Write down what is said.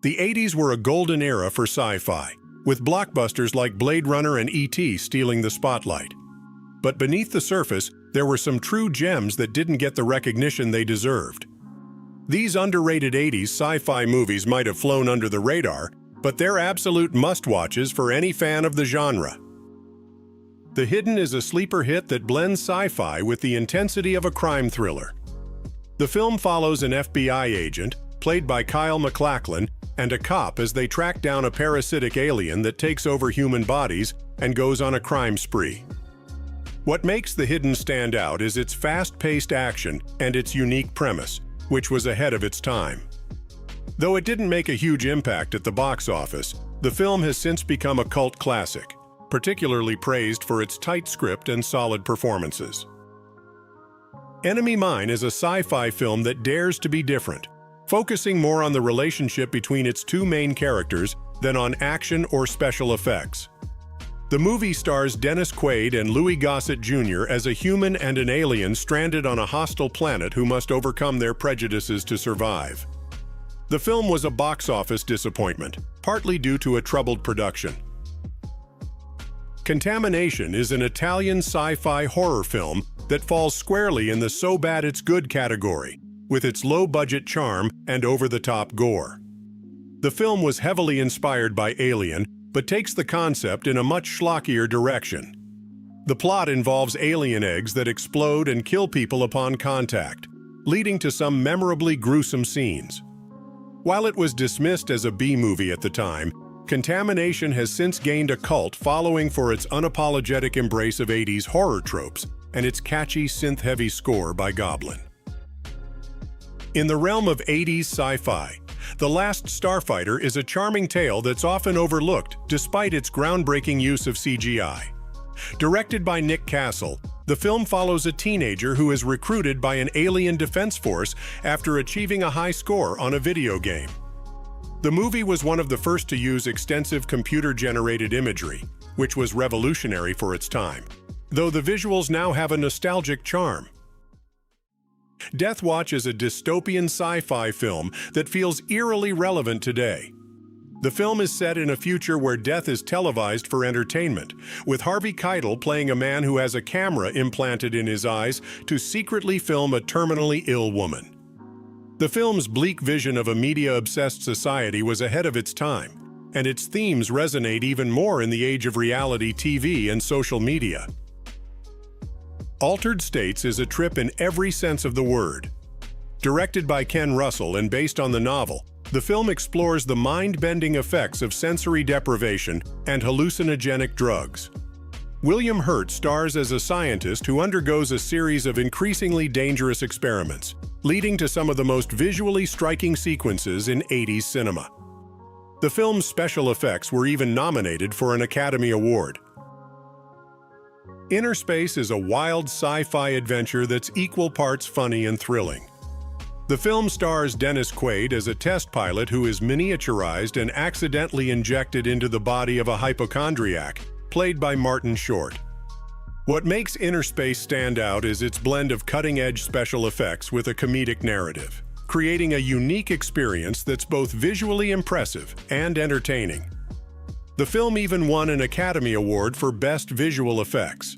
The 80s were a golden era for sci-fi, with blockbusters like Blade Runner and E.T. stealing the spotlight. But beneath the surface, there were some true gems that didn't get the recognition they deserved. These underrated 80s sci-fi movies might have flown under the radar, but they're absolute must-watches for any fan of the genre. The Hidden is a sleeper hit that blends sci-fi with the intensity of a crime thriller. The film follows an FBI agent, played by Kyle MacLachlan, and a cop as they track down a parasitic alien that takes over human bodies and goes on a crime spree. What makes The Hidden stand out is its fast-paced action and its unique premise, which was ahead of its time. Though it didn't make a huge impact at the box office, the film has since become a cult classic, particularly praised for its tight script and solid performances. Enemy Mine is a sci-fi film that dares to be different, focusing more on the relationship between its two main characters than on action or special effects. The movie stars Dennis Quaid and Louis Gossett Jr. as a human and an alien stranded on a hostile planet who must overcome their prejudices to survive. The film was a box office disappointment, partly due to a troubled production. Contamination is an Italian sci-fi horror film that falls squarely in the so bad it's good category, with its low-budget charm and over-the-top gore. The film was heavily inspired by Alien, but takes the concept in a much schlockier direction. The plot involves alien eggs that explode and kill people upon contact, leading to some memorably gruesome scenes. While it was dismissed as a B-movie at the time, Contamination has since gained a cult following for its unapologetic embrace of 80s horror tropes and its catchy synth-heavy score by Goblin. In the realm of 80s sci-fi, The Last Starfighter is a charming tale that's often overlooked despite its groundbreaking use of CGI. Directed by Nick Castle, the film follows a teenager who is recruited by an alien defense force after achieving a high score on a video game. The movie was one of the first to use extensive computer-generated imagery, which was revolutionary for its time, though the visuals now have a nostalgic charm. Death Watch is a dystopian sci-fi film that feels eerily relevant today. The film is set in a future where death is televised for entertainment, with Harvey Keitel playing a man who has a camera implanted in his eyes to secretly film a terminally ill woman. The film's bleak vision of a media-obsessed society was ahead of its time, and its themes resonate even more in the age of reality TV and social media. Altered States is a trip in every sense of the word. Directed by Ken Russell and based on the novel, the film explores the mind-bending effects of sensory deprivation and hallucinogenic drugs. William Hurt stars as a scientist who undergoes a series of increasingly dangerous experiments, leading to some of the most visually striking sequences in 80s cinema. The film's special effects were even nominated for an Academy Award. Interpace is a wild sci-fi adventure that's equal parts funny and thrilling. The film stars Dennis Quaid as a test pilot who is miniaturized and accidentally injected into the body of a hypochondriac, played by Martin Short. What makes Interpace stand out is its blend of cutting-edge special effects with a comedic narrative, creating a unique experience that's both visually impressive and entertaining. The film even won an Academy Award for Best Visual Effects.